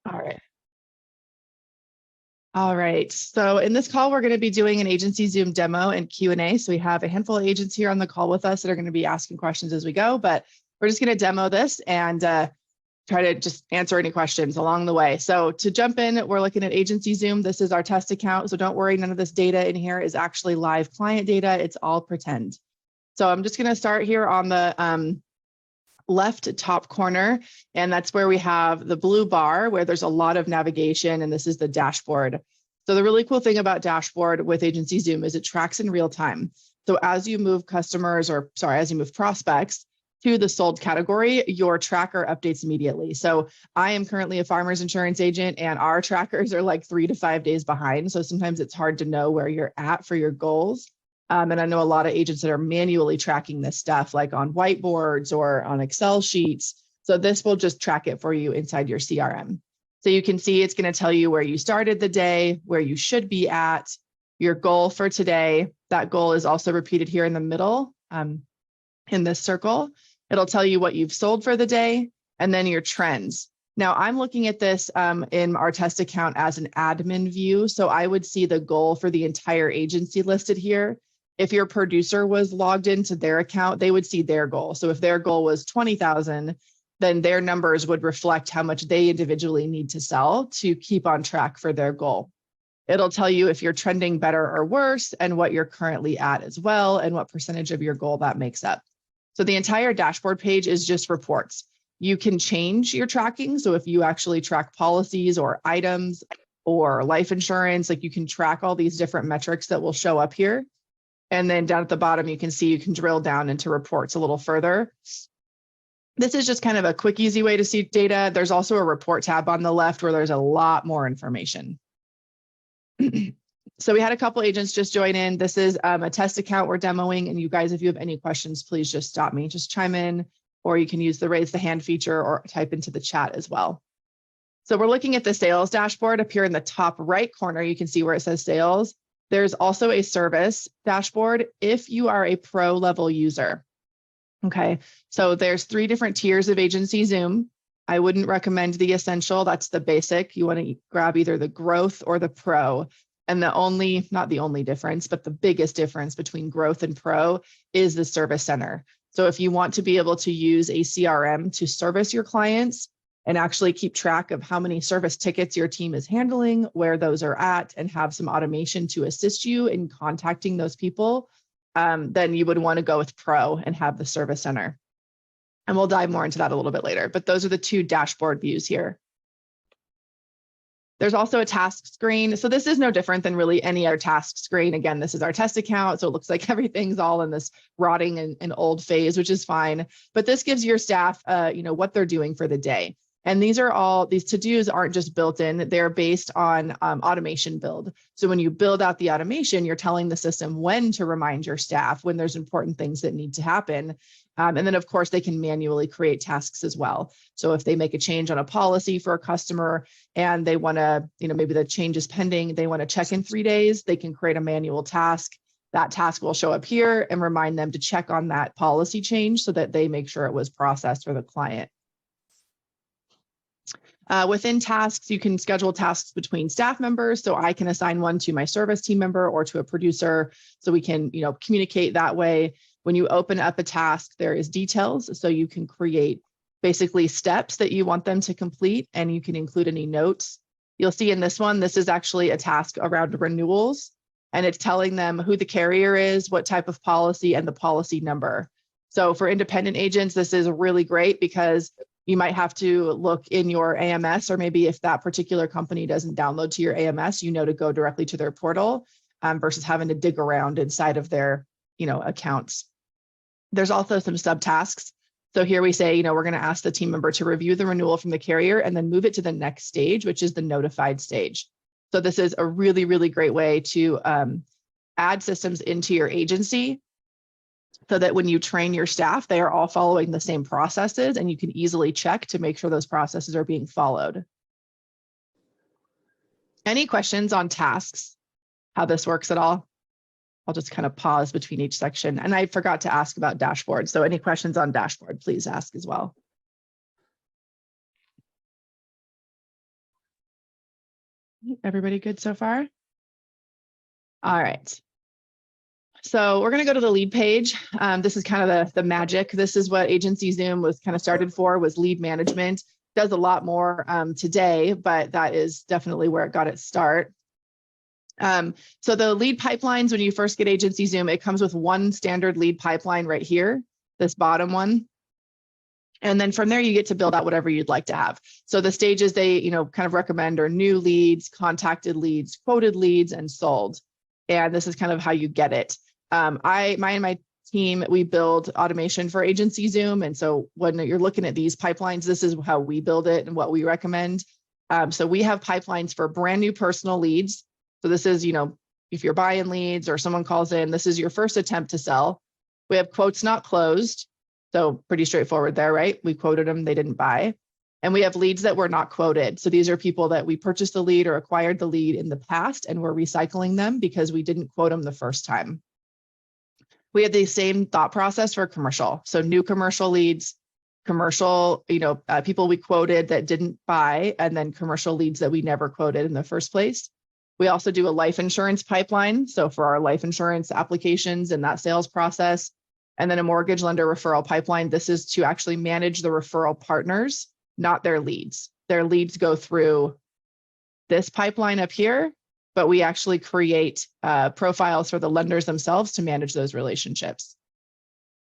All right. All right. So in this call, we're going to be doing an AgencyZoom demo and Q&A. So we have a handful of agents here on the call with us that are going to be asking questions as we go, but we're just going to demo this and try to just answer any questions along the way. So to jump in, we're looking at AgencyZoom. This is our test account. So don't worry, none of this data in here is actually live client data. It's all pretend. So I'm just going to start here on the left top corner, and that's where we have the blue bar where there's a lot of navigation, and this is the dashboard. So the really cool thing about dashboard with AgencyZoom is it tracks in real time. So as you move customers, or sorry, as you move prospects to the sold category, your tracker updates immediately. So I am currently a farmer's insurance agent, and our trackers are like 3 to 5 days behind. So sometimes it's hard to know where you're at for your goals. And I know a lot of agents that are manually tracking this stuff, like on whiteboards or on Excel sheets. So this will just track it for you inside your CRM. So you can see it's going to tell you where you started the day, where you should be at, your goal for today. That goal is also repeated here in the middle in this circle. It'll tell you what you've sold for the day and then your trends. Now I'm looking at this in our test account as an admin view. So I would see the goal for the entire agency listed here. If your producer was logged into their account, they would see their goal. So if their goal was 20,000, then their numbers would reflect how much they individually need to sell to keep on track for their goal. It'll tell you if you're trending better or worse and what you're currently at as well, and what percentage of your goal that makes up. So the entire dashboard page is just reports. You can change your tracking. So if you actually track policies or items or life insurance, like you can track all these different metrics that will show up here. And then down at the bottom, you can see you can drill down into reports a little further. This is just kind of a quick, easy way to see data. There's also a report tab on the left where there's a lot more information. So we had a couple agents just join in. This is a test account we're demoing. And you guys, if you have any questions, please just stop me, just chime in, or you can use the raise the hand feature or type into the chat as well. So we're looking at the sales dashboard up here in the top right corner. You can see where it says sales. There's also a service dashboard if you are a pro level user. Okay, so there's 3 different tiers of AgencyZoom. I wouldn't recommend the essential, that's the basic. You want to grab either the growth or the pro. And the only, not the only difference, but the biggest difference between growth and pro is the service center. So if you want to be able to use a CRM to service your clients and actually keep track of how many service tickets your team is handling, where those are at, and have some automation to assist you in contacting those people, then you would want to go with Pro and have the service center. And we'll dive more into that a little bit later, but those are the 2 dashboard views here. There's also a task screen. So this is no different than really any other task screen. Again, this is our test account. So it looks like everything's all in this rotting and old phase, which is fine. But this gives your staff, what they're doing for the day. And these to-dos aren't just built in, they're based on automation build. So when you build out the automation, you're telling the system when to remind your staff when there's important things that need to happen. And then of course they can manually create tasks as well. So if they make a change on a policy for a customer and they want to, maybe the change is pending, they want to check in 3 days, they can create a manual task. That task will show up here and remind them to check on that policy change so that they make sure it was processed for the client. Within tasks, you can schedule tasks between staff members. So I can assign one to my service team member or to a producer. So we can, communicate that way. When you open up a task, there is details. So you can create basically steps that you want them to complete, and you can include any notes. You'll see in this one, this is actually a task around renewals, and it's telling them who the carrier is, what type of policy, and the policy number. So for independent agents, this is really great because you might have to look in your AMS, or maybe if that particular company doesn't download to your AMS, to go directly to their portal versus having to dig around inside of their, accounts. There's also some subtasks. So here we say, we're going to ask the team member to review the renewal from the carrier and then move it to the next stage, which is the notified stage. So this is a really, really great way to add systems into your agency so that when you train your staff, they are all following the same processes, and you can easily check to make sure those processes are being followed. Any questions on tasks, how this works at all? I'll just kind of pause between each section. And I forgot to ask about dashboard. So any questions on dashboard, please ask as well. Everybody good so far? All right. So we're going to go to the lead page. This is kind of the magic. This is what AgencyZoom was kind of started for, was lead management. Does a lot more today, but that is definitely where it got its start. So the lead pipelines, when you first get AgencyZoom, it comes with one standard lead pipeline right here, this bottom one. And then from there, you get to build out whatever you'd like to have. So the stages they, kind of recommend are new leads, contacted leads, quoted leads, and sold. And this is kind of how you get it. My team, we build automation for AgencyZoom. And so when you're looking at these pipelines, this is how we build it and what we recommend. So we have pipelines for brand new personal leads. So this is, if you're buying leads or someone calls in, this is your first attempt to sell. We have quotes not closed. So pretty straightforward there, right? We quoted them, they didn't buy. And we have leads that were not quoted. So these are people that we purchased the lead or acquired the lead in the past, and we're recycling them because we didn't quote them the first time. We have the same thought process for commercial. So new commercial leads, commercial, people we quoted that didn't buy, and then commercial leads that we never quoted in the first place. We also do a life insurance pipeline. So for our life insurance applications and that sales process, and then a mortgage lender referral pipeline. This is to actually manage the referral partners, not their leads. Their leads go through this pipeline up here, but we actually create profiles for the lenders themselves to manage those relationships.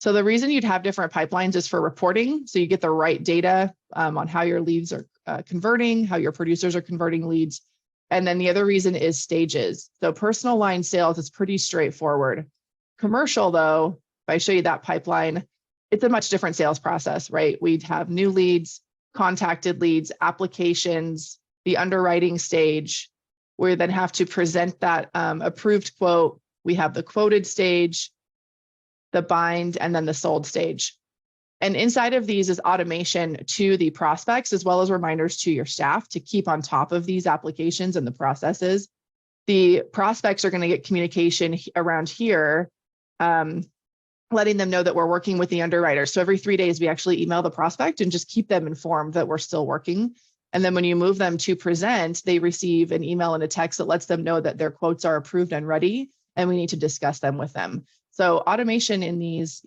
So the reason you'd have different pipelines is for reporting. So you get the right data on how your leads are converting, how your producers are converting leads. And then the other reason is stages. So personal line sales is pretty straightforward. Commercial though, if I show you that pipeline, it's a much different sales process, right? We'd have new leads, contacted leads, applications, the underwriting stage. We then have to present that approved quote. We have the quoted stage, the bind, and then the sold stage. And inside of these is automation to the prospects, as well as reminders to your staff to keep on top of these applications and the processes. The prospects are going to get communication around here, letting them know that we're working with the underwriter. So every 3 days, we actually email the prospect and just keep them informed that we're still working. And then when you move them to present, they receive an email and a text that lets them know that their quotes are approved and ready, and we need to discuss them with them. So automation in these,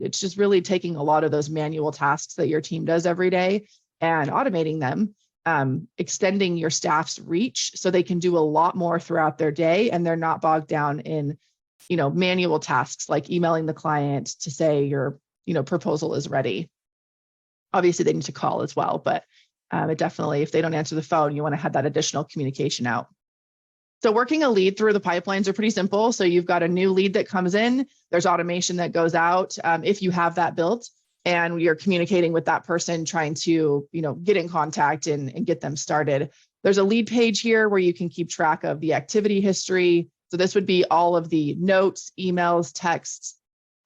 it's just really taking a lot of those manual tasks that your team does every day and automating them, extending your staff's reach so they can do a lot more throughout their day, and they're not bogged down in manual tasks like emailing the client to say your, proposal is ready. Obviously they need to call as well, but it definitely, if they don't answer the phone, you want to have that additional communication out. So working a lead through the pipelines are pretty simple. So you've got a new lead that comes in, there's automation that goes out if you have that built, and you're communicating with that person, trying to, get in contact and get them started. There's a lead page here where you can keep track of the activity history. So this would be all of the notes, emails, texts,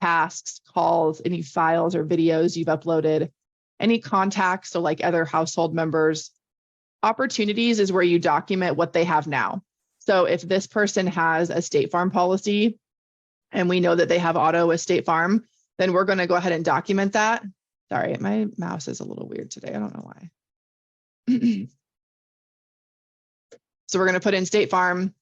tasks, calls, any files or videos you've uploaded, any contacts, so like other household members. Opportunities is where you document what they have now. So if this person has a State Farm policy and we know that they have auto with State Farm, then we're going to go ahead and document that. Sorry, my mouse is a little weird today. I don't know why. So we're going to put in State Farm,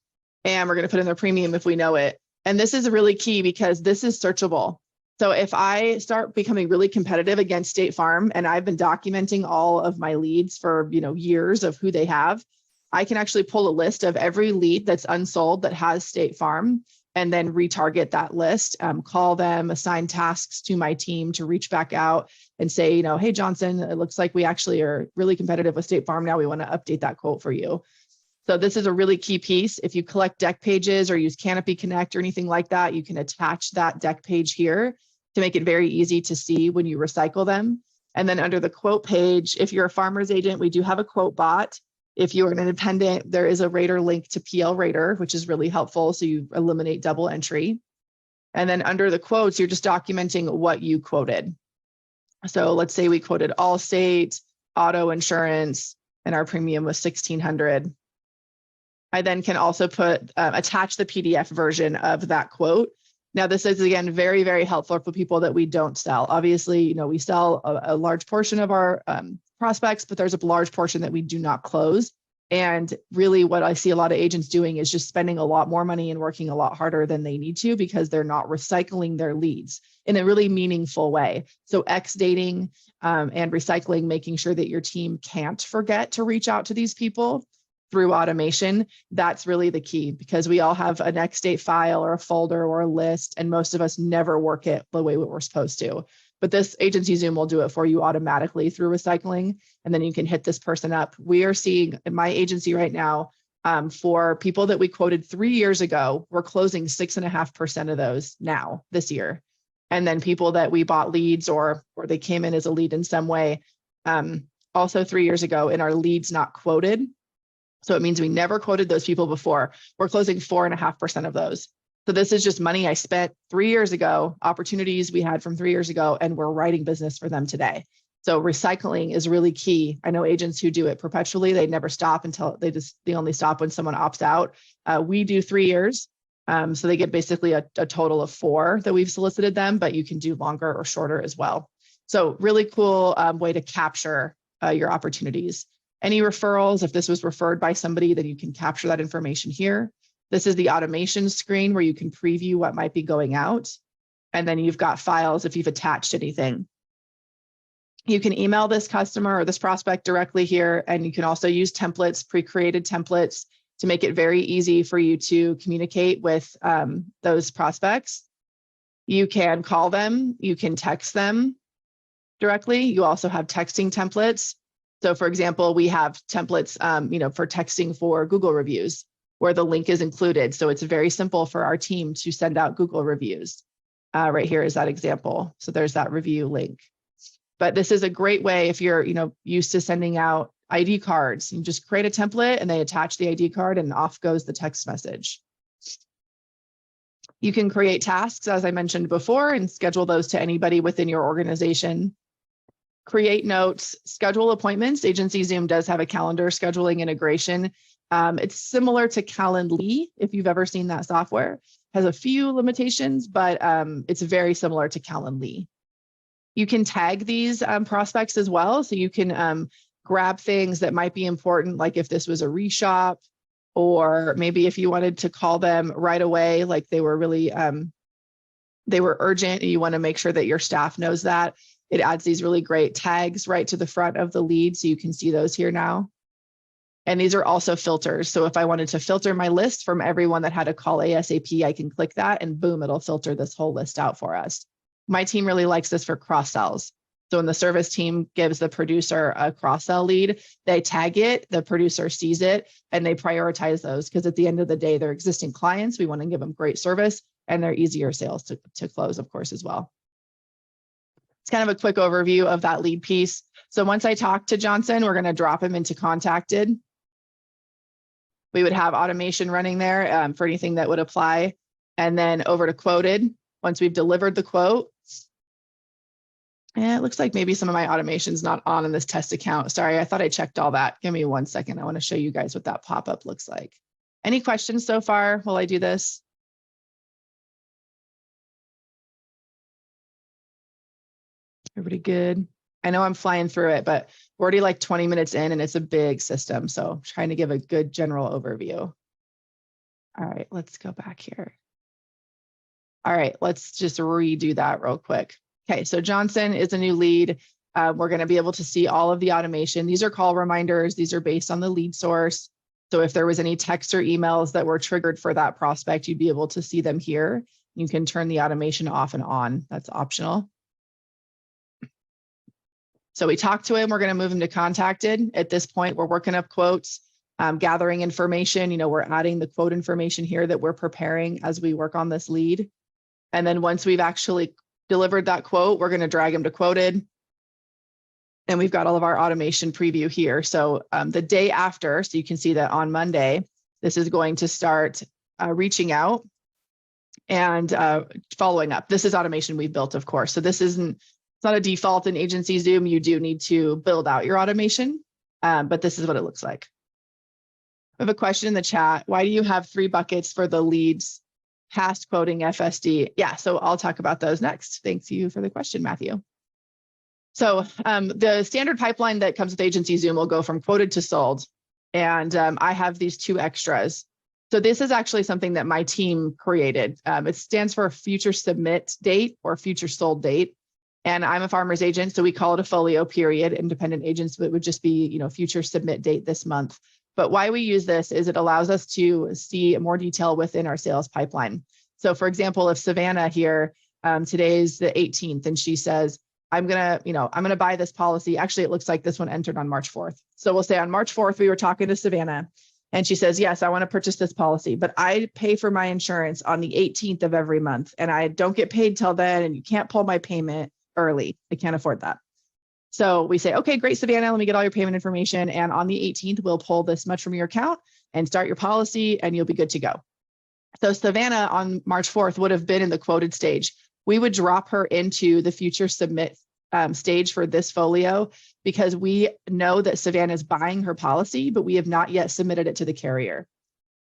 and we're going to put in their premium if we know it. And this is really key because this is searchable. So if I start becoming really competitive against State Farm, and I've been documenting all of my leads for years of who they have, I can actually pull a list of every lead that's unsold that has State Farm, and then retarget that list, call them, assign tasks to my team to reach back out and say, hey, Johnson, it looks like we actually are really competitive with State Farm now. We want to update that quote for you. So this is a really key piece. If you collect deck pages or use Canopy Connect or anything like that, you can attach that deck page here to make it very easy to see when you recycle them. And then under the quote page, if you're a farmer's agent, we do have a quote bot. If you're an independent, there is a rater link to PL Rater, which is really helpful. So you eliminate double entry. And then under the quotes, you're just documenting what you quoted. So let's say we quoted Allstate, auto insurance, and our premium was $1,600. I then can also attach the PDF version of that quote. Now, this is, again, very, very helpful for people that we don't sell. Obviously, we sell a large portion of our prospects, but there's a large portion that we do not close. And really what I see a lot of agents doing is just spending a lot more money and working a lot harder than they need to because they're not recycling their leads in a really meaningful way. So X-dating and recycling, making sure that your team can't forget to reach out to these people through automation, that's really the key, because we all have an X-date file or a folder or a list, and most of us never work it the way we're supposed to. But this AgencyZoom will do it for you automatically through recycling, and then you can hit this person up. We are seeing in my agency right now, for people that we quoted 3 years ago, we're closing 6.5% of those now this year. And then people that we bought leads or they came in as a lead in some way, also 3 years ago, in our leads not quoted. So it means we never quoted those people before. We're closing 4.5% of those. So this is just money I spent 3 years ago, opportunities we had from 3 years ago, and we're writing business for them today. So recycling is really key. I know agents who do it perpetually, they never stop until they only stop when someone opts out. We do 3 years. So they get basically a total of 4 that we've solicited them, but you can do longer or shorter as well. So really cool way to capture your opportunities. Any referrals, if this was referred by somebody, then you can capture that information here. This is the automation screen where you can preview what might be going out. And then you've got files if you've attached anything. You can email this customer or this prospect directly here, and you can also use templates, pre-created templates, to make it very easy for you to communicate with those prospects. You can call them, you can text them directly. You also have texting templates. So for example, we have templates for texting for Google reviews where the link is included. So it's very simple for our team to send out Google reviews. Right here is that example. So there's that review link. But this is a great way if you're used to sending out ID cards. You just create a template and they attach the ID card and off goes the text message. You can create tasks, as I mentioned before, and schedule those to anybody within your organization. Create notes, schedule appointments. AgencyZoom does have a calendar scheduling integration. It's similar to Calendly, if you've ever seen that software. Has a few limitations, but it's very similar to Calendly. You can tag these prospects as well. So you can grab things that might be important, like if this was a reshop, or maybe if you wanted to call them right away, like they were really, they were urgent and you want to make sure that your staff knows that. It adds these really great tags right to the front of the lead. So you can see those here now. And these are also filters. So if I wanted to filter my list from everyone that had a call ASAP, I can click that and boom, it'll filter this whole list out for us. My team really likes this for cross sells. So when the service team gives the producer a cross-sell lead, they tag it, the producer sees it, and they prioritize those because at the end of the day, they're existing clients. We want to give them great service and they're easier sales to close, of course, as well. It's kind of a quick overview of that lead piece. So once I talk to Johnson, we're going to drop him into contacted. We would have automation running there for anything that would apply. And then over to quoted. Once we've delivered the quote, and it looks like maybe some of my automation's not on in this test account. Sorry, I thought I checked all that. Give me 1 second. I want to show you guys what that pop-up looks like. Any questions so far while I do this? Everybody good? I know I'm flying through it, but we're already like 20 minutes in and it's a big system. So I'm trying to give a good general overview. All right, let's go back here. All right, let's just redo that real quick. Okay, so Johnson is a new lead. We're going to be able to see all of the automation. These are call reminders. These are based on the lead source. So if there was any text or emails that were triggered for that prospect, you'd be able to see them here. You can turn the automation off and on. That's optional. So we talked to him. We're going to move him to contacted. At this point, we're working up quotes, gathering information. We're adding the quote information here that we're preparing as we work on this lead. And then once we've actually delivered that quote, we're going to drag him to quoted. And we've got all of our automation preview here. So the day after, so you can see that on Monday, this is going to start reaching out and following up. This is automation we've built, of course. So this isn't, it's not a default in AgencyZoom. You do need to build out your automation, but this is what it looks like. I have a question in the chat. Why do you have 3 buckets for the leads? Past quoting FSD. Yeah, so I'll talk about those next. Thanks you for the question, Matthew. So the standard pipeline that comes with AgencyZoom will go from quoted to sold. And I have these 2 extras. So this is actually something that my team created. It stands for future submit date or future sold date. And I'm a farmer's agent, so we call it a folio period. Independent agents, it would just be, future submit date this month. But why we use this is it allows us to see more detail within our sales pipeline. So for example, if Savannah here, today's the 18th, and she says, I'm gonna buy this policy. Actually, it looks like this one entered on March 4th. So we'll say on March 4th, we were talking to Savannah and she says, yes, I want to purchase this policy, but I pay for my insurance on the 18th of every month and I don't get paid till then. And you can't pull my payment early. I can't afford that. So we say, okay, great, Savannah, let me get all your payment information. And on the 18th, we'll pull this much from your account and start your policy and you'll be good to go. So Savannah on March 4th would have been in the quoted stage. We would drop her into the future submit stage for this folio because we know that Savannah is buying her policy, but we have not yet submitted it to the carrier.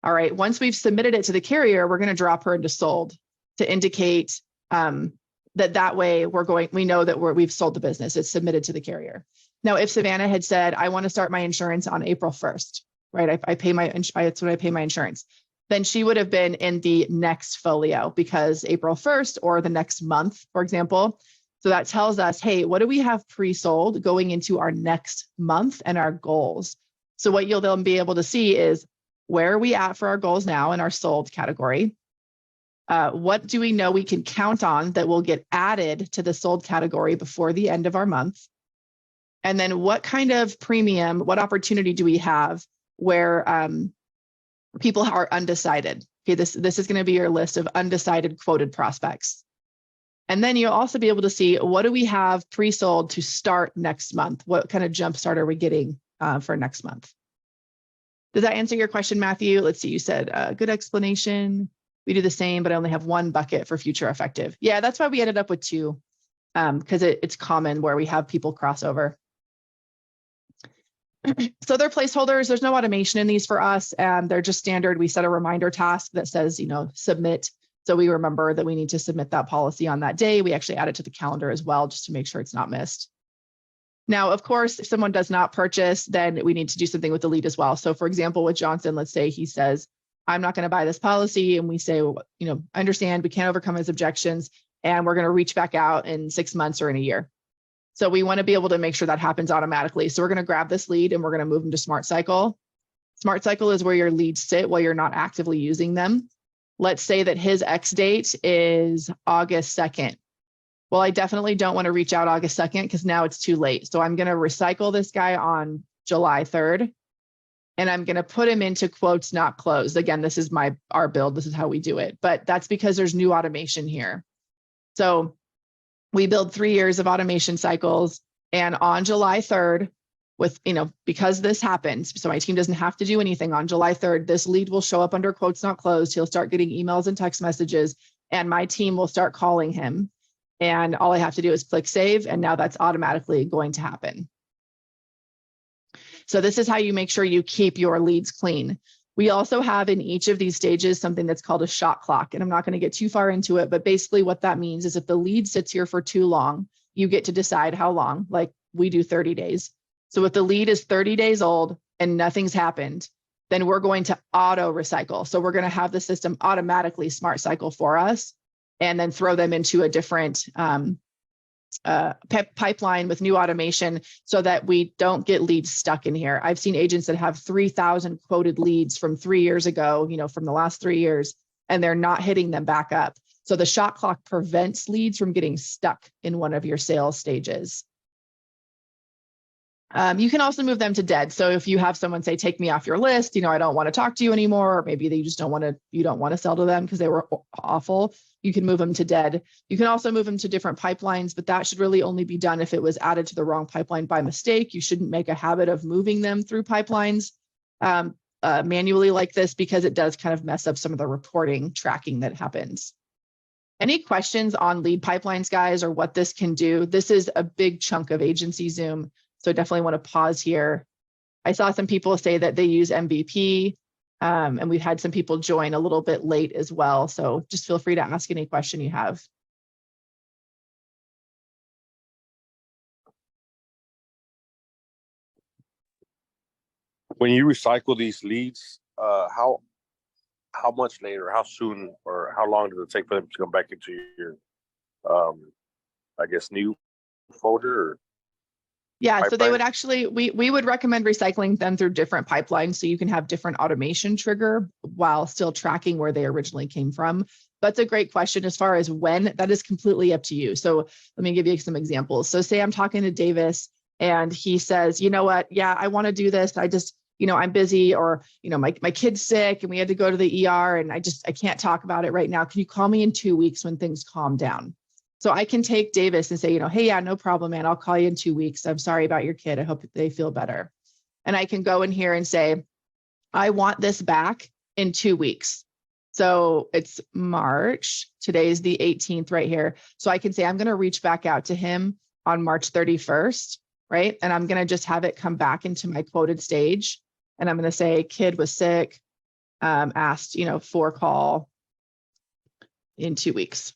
All right, once we've submitted it to the carrier, we're going to drop her into sold to indicate that way we know that we've sold the business. It's submitted to the carrier. Now, if Savannah had said, I want to start my insurance on April 1st, right? That's when I pay my insurance. Then she would have been in the next folio because April 1st or the next month, for example. So that tells us, hey, what do we have pre-sold going into our next month and our goals? So what you'll then be able to see is where are we at for our goals now in our sold category? What do we know we can count on that will get added to the sold category before the end of our month? And then what kind of premium, what opportunity do we have where people are undecided? Okay, this is going to be your list of undecided quoted prospects. And then you'll also be able to see what do we have pre-sold to start next month? What kind of jump start are we getting for next month? Does that answer your question, Matthew? Let's see, you said good explanation. We do the same, but I only have 1 bucket for future effective. Yeah, that's why we ended up with 2 because it's common where we have people cross over. So they're placeholders. There's no automation in these for us. And they're just standard. We set a reminder task that says, submit. So we remember that we need to submit that policy on that day. We actually add it to the calendar as well, just to make sure it's not missed. Now, of course, if someone does not purchase, then we need to do something with the lead as well. So for example, with Johnson, let's say he says, I'm not going to buy this policy. And we say, well, I understand we can't overcome his objections and we're going to reach back out in 6 months or in a year. So we want to be able to make sure that happens automatically. So we're going to grab this lead and we're going to move them to Smart Cycle. Smart Cycle is where your leads sit while you're not actively using them. Let's say that his X date is August 2nd. Well, I definitely don't want to reach out August 2nd because now it's too late. So I'm going to recycle this guy on July 3rd. And I'm going to put him into quotes not closed. Again, this is our build. This is how we do it. But that's because there's new automation here. So we build 3 years of automation cycles. And on July 3rd, because this happens, so my team doesn't have to do anything. On July 3rd, this lead will show up under quotes not closed. He'll start getting emails and text messages, and my team will start calling him. And all I have to do is click save, and now that's automatically going to happen. So this is how you make sure you keep your leads clean. We also have in each of these stages something that's called a shot clock, and I'm not going to get too far into it, but basically what that means is if the lead sits here for too long, you get to decide how long, like we do 30 days. So if the lead is 30 days old and nothing's happened, then we're going to auto recycle. So we're going to have the system automatically smart cycle for us and then throw them into a different pipeline with new automation so that we don't get leads stuck in here. I've seen agents that have 3,000 quoted leads from 3 years ago, from the last 3 years, and they're not hitting them back up. So the shot clock prevents leads from getting stuck in one of your sales stages. You can also move them to dead. So if you have someone say, take me off your list, I don't want to talk to you anymore, or maybe they just you don't want to sell to them because they were awful, you can move them to dead. You can also move them to different pipelines, but that should really only be done if it was added to the wrong pipeline by mistake. You shouldn't make a habit of moving them through pipelines manually like this, because it does kind of mess up some of the reporting tracking that happens. Any questions on lead pipelines, guys, or what this can do? This is a big chunk of AgencyZoom. So definitely want to pause here. I saw some people say that they use MVP, and we've had some people join a little bit late as well. So just feel free to ask any question you have. When you recycle these leads, how much later, how soon, or how long does it take for them to come back into your, I guess, new folder? Or Yeah, so they pipeline? would actually, we would recommend recycling them through different pipelines so you can have different automation trigger while still tracking where they originally came from. That's a great question. As far as when, that is completely up to you. So let me give you some examples. So say I'm talking to Davis and he says, you know what, yeah, I want to do this. I just, I'm busy, or, my kid's sick and we had to go to the ER and I can't talk about it right now. Can you call me in 2 weeks when things calm down? So I can take Davis and say, hey, yeah, no problem, man. I'll call you in 2 weeks. I'm sorry about your kid. I hope they feel better. And I can go in here and say, I want this back in 2 weeks. So it's March. Today's the 18th right here. So I can say, I'm going to reach back out to him on March 31st, right? And I'm going to just have it come back into my quoted stage. And I'm going to say, kid was sick, asked, for call in 2 weeks.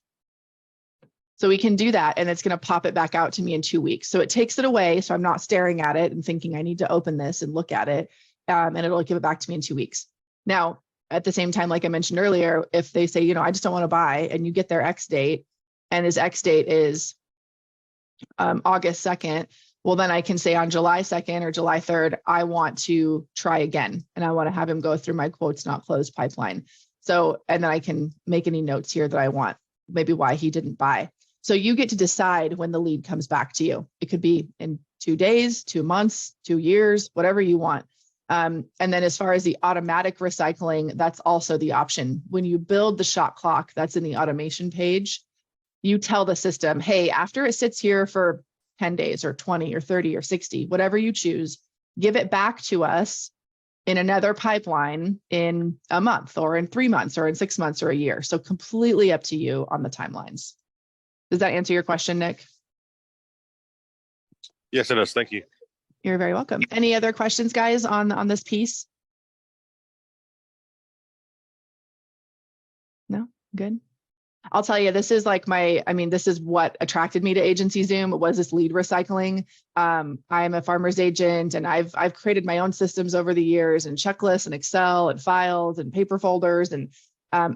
So we can do that and it's going to pop it back out to me in 2 weeks. So it takes it away. So I'm not staring at it and thinking I need to open this and look at it. And it'll give it back to me in 2 weeks. Now, at the same time, like I mentioned earlier, if they say, I just don't want to buy, and you get their X date and his X date is August 2nd, well, then I can say on July 2nd or July 3rd, I want to try again. And I want to have him go through my quotes not closed pipeline. So, and then I can make any notes here that I want, maybe why he didn't buy. So you get to decide when the lead comes back to you. It could be in 2 days, 2 months, 2 years, whatever you want. And then as far as the automatic recycling, that's also the option. When you build the shot clock, that's in the automation page, you tell the system, hey, after it sits here for 10 days or 20 or 30 or 60, whatever you choose, give it back to us in another pipeline in a month or in 3 months or in 6 months or a year. So completely up to you on the timelines. Does that answer your question, Nick? Yes, it does. Thank you. You're very welcome. Any other questions, guys, on this piece? No? Good. I'll tell you, this is like this is what attracted me to AgencyZoom, was this lead recycling. I'm a farmer's agent and I've created my own systems over the years, and checklists and Excel and files and paper folders, and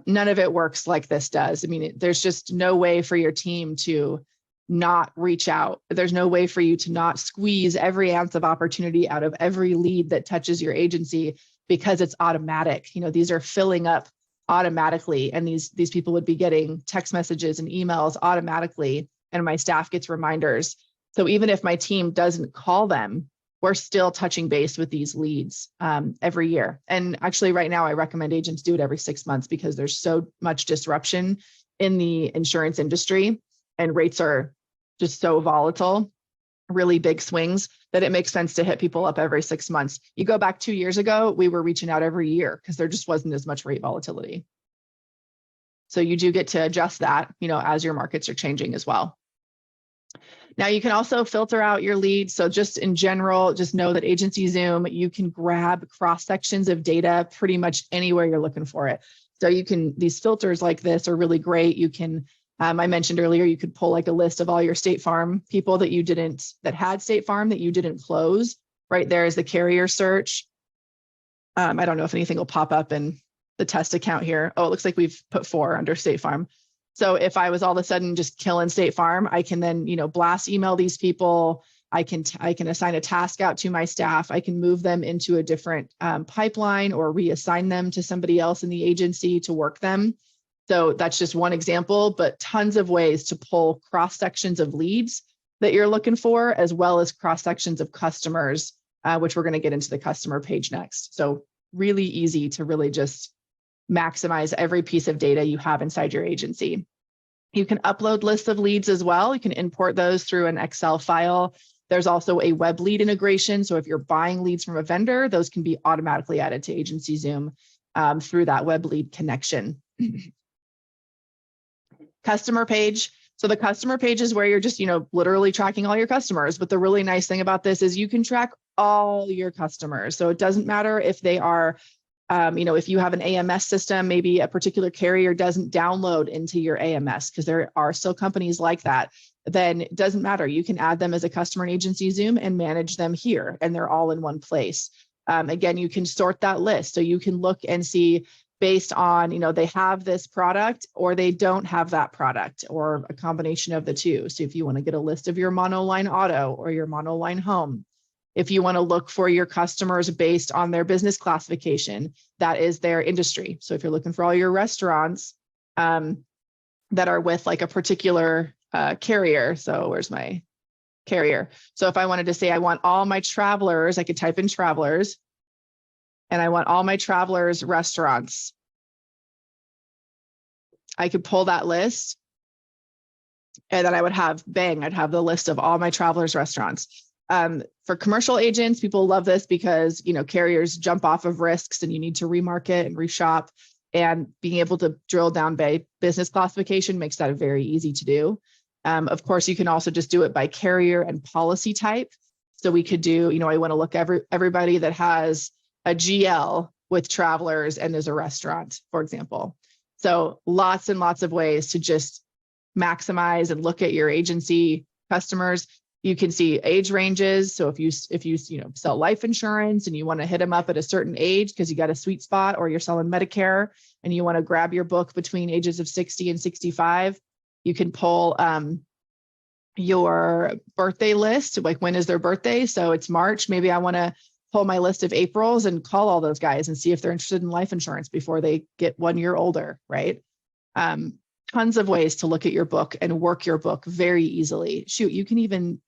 none of it works like this does. There's just no way for your team to not reach out. There's no way for you to not squeeze every ounce of opportunity out of every lead that touches your agency, because it's automatic. These are filling up automatically, and these people would be getting text messages and emails automatically, and my staff gets reminders. So even if my team doesn't call them, we're still touching base with these leads every year. And actually right now I recommend agents do it every 6 months, because there's so much disruption in the insurance industry and rates are just so volatile, really big swings, that it makes sense to hit people up every 6 months. You go back 2 years ago, we were reaching out every year because there just wasn't as much rate volatility. So you do get to adjust that, as your markets are changing as well. Now you can also filter out your leads. So just in general, just know that AgencyZoom, you can grab cross sections of data pretty much anywhere you're looking for it. So you can, these filters like this are really great. You can, I mentioned earlier, you could pull like a list of all your State Farm people that had State Farm that you didn't close. Right there is the carrier search. I don't know if anything will pop up in the test account here. Oh, it looks like we've put 4 under State Farm. So if I was all of a sudden just killing State Farm, I can then, blast email these people. I can assign a task out to my staff. I can move them into a different pipeline or reassign them to somebody else in the agency to work them. So that's just one example, but tons of ways to pull cross sections of leads that you're looking for, as well as cross sections of customers, which we're going to get into the customer page next. So really easy to really just maximize every piece of data you have inside your agency. You can upload lists of leads as well. You can import those through an Excel file. There's also a web lead integration. So if you're buying leads from a vendor, those can be automatically added to AgencyZoom through that web lead connection. Customer page. So the customer page is where you're just, literally tracking all your customers. But the really nice thing about this is you can track all your customers. So it doesn't matter if they are if you have an AMS system, maybe a particular carrier doesn't download into your AMS, because there are still companies like that, then it doesn't matter. You can add them as a customer in AgencyZoom and manage them here, and they're all in one place. Again, you can sort that list. So you can look and see based on, they have this product or they don't have that product or a combination of the two. So if you want to get a list of your monoline auto or your monoline home, if you want to look for your customers based on their business classification, that is their industry. So if you're looking for all your restaurants that are with like a particular carrier. So where's my carrier? So if I wanted to say I want all my travelers, I could type in travelers and I want all my travelers restaurants. I could pull that list and then I would have, bang, I'd have the list of all my travelers restaurants. For commercial agents, people love this because, carriers jump off of risks and you need to remarket and reshop, and being able to drill down by business classification makes that very easy to do. Of course, you can also just do it by carrier and policy type. So we could do, I want to look everybody that has a GL with travelers and is a restaurant, for example. So lots and lots of ways to just maximize and look at your agency customers. You can see age ranges. So if you sell life insurance and you want to hit them up at a certain age because you got a sweet spot, or you're selling Medicare and you want to grab your book between ages of 60 and 65, you can pull your birthday list, like when is their birthday? So it's March. Maybe I want to pull my list of Aprils and call all those guys and see if they're interested in life insurance before they get 1 year older, right? Tons of ways to look at your book and work your book very easily. Shoot, you can even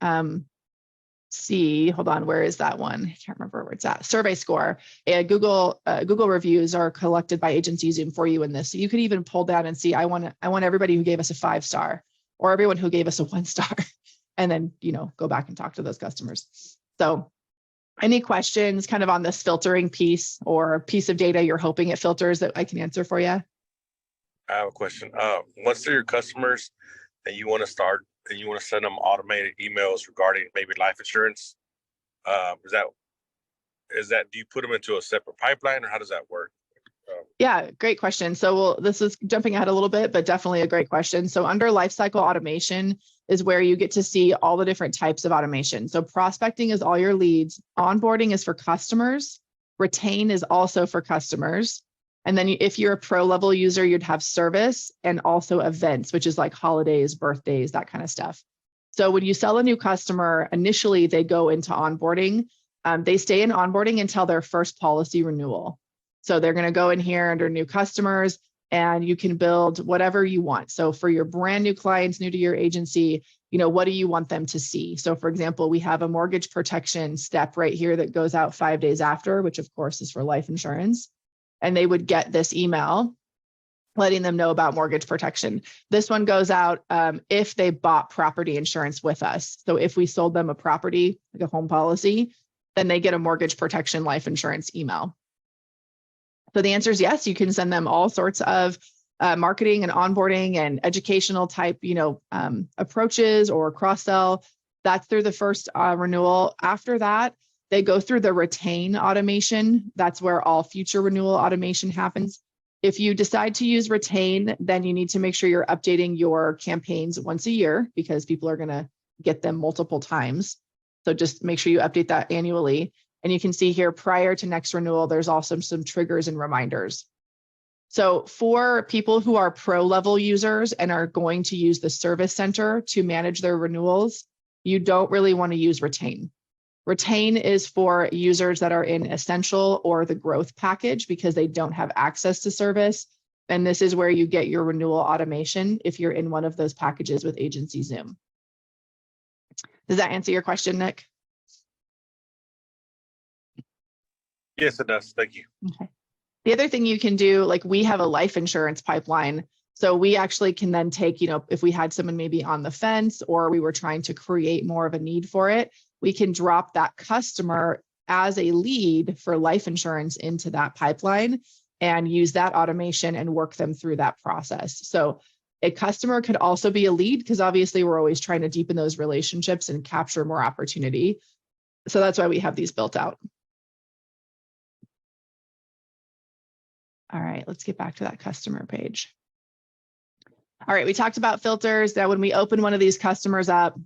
see, hold on, where is that one? I can't remember where it's at. Survey score. Google reviews are collected by AgencyZoom for you in this. So you could even pull down and see, I want everybody who gave us a 5-star or everyone who gave us a 1-star, and then, go back and talk to those customers. So any questions kind of on this filtering piece or piece of data you're hoping it filters that I can answer for you? I have a question. Once they're your customers and you want to send them automated emails regarding maybe life insurance, is that do you put them into a separate pipeline, or how does that work? Yeah, great question. So this is jumping ahead a little bit, but definitely a great question. So under lifecycle automation is where you get to see all the different types of automation. So prospecting is all your leads. Onboarding is for customers. Retain is also for customers. And then if you're a pro level user, you'd have service and also events, which is like holidays, birthdays, that kind of stuff. So when you sell a new customer, initially they go into onboarding. They stay in onboarding until their first policy renewal. So they're going to go in here under new customers and you can build whatever you want. So for your brand new clients new to your agency, what do you want them to see? So for example, we have a mortgage protection step right here that goes out 5 days after, which of course is for life insurance. And they would get this email letting them know about mortgage protection. This one goes out if they bought property insurance with us. So if we sold them a property, like a home policy, then they get a mortgage protection life insurance email. So the answer is yes, you can send them all sorts of marketing and onboarding and educational type, approaches or cross-sell. That's through the first renewal. After that, they go through the retain automation. That's where all future renewal automation happens. If you decide to use retain, then you need to make sure you're updating your campaigns once a year because people are going to get them multiple times. So just make sure you update that annually. And you can see here prior to next renewal, there's also some triggers and reminders. So for people who are pro level users and are going to use the service center to manage their renewals, you don't really want to use retain. Retain is for users that are in essential or the growth package because they don't have access to service. And this is where you get your renewal automation if you're in one of those packages with AgencyZoom. Does that answer your question, Nick? Yes, it does. Thank you. Okay. The other thing you can do, like we have a life insurance pipeline. So we actually can then take, if we had someone maybe on the fence or we were trying to create more of a need for it, we can drop that customer as a lead for life insurance into that pipeline and use that automation and work them through that process. So a customer could also be a lead because obviously we're always trying to deepen those relationships and capture more opportunity. So that's why we have these built out. All right, let's get back to that customer page. All right, we talked about filters. That when we open one of these customers up,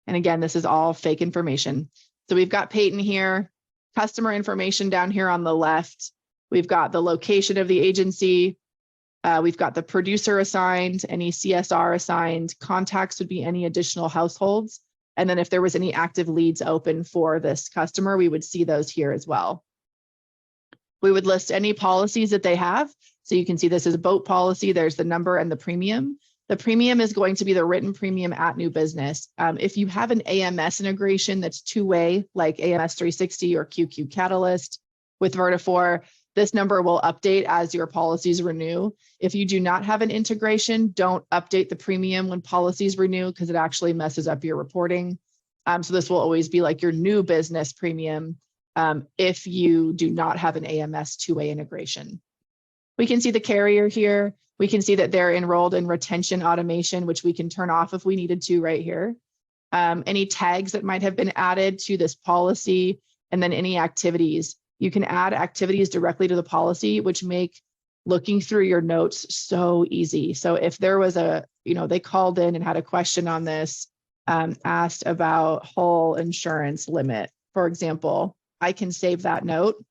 and again, this is all fake information. So we've got Peyton here. customer information down here on the left. We've got the location of the agency. We've got the producer assigned, any CSR assigned, contacts would be any additional households. And then if there was any active leads open for this customer, we would see those here as well. We would list any policies that they have. So you can see this is a boat policy. There's the number and the premium. The premium is going to be the written premium at new business. If you have an AMS integration that's two-way, like AMS 360 or QQ Catalyst with Vertafore, this number will update as your policies renew. If you do not have an integration, don't update the premium when policies renew because it actually messes up your reporting. So this will always be like your new business premium if you do not have an AMS two-way integration. We can see the carrier here. We can see that they're enrolled in retention automation, which we can turn off if we needed to right here. Any tags that might have been added to this policy, and then any activities. You can add activities directly to the policy, which make looking through your notes so easy. So if there was they called in and had a question on this, asked about whole insurance limit, for example, I can save that note.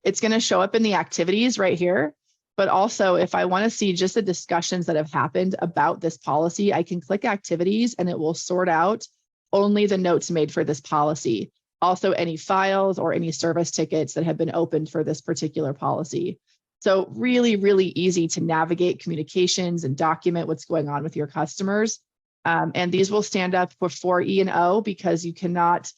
It's going to show up in the activities right here. But also, if I want to see just the discussions that have happened about this policy, I can click activities and it will sort out only the notes made for this policy. Also, any files or any service tickets that have been opened for this particular policy. So really, really easy to navigate communications and document what's going on with your customers. And these will stand up before E&O because you cannot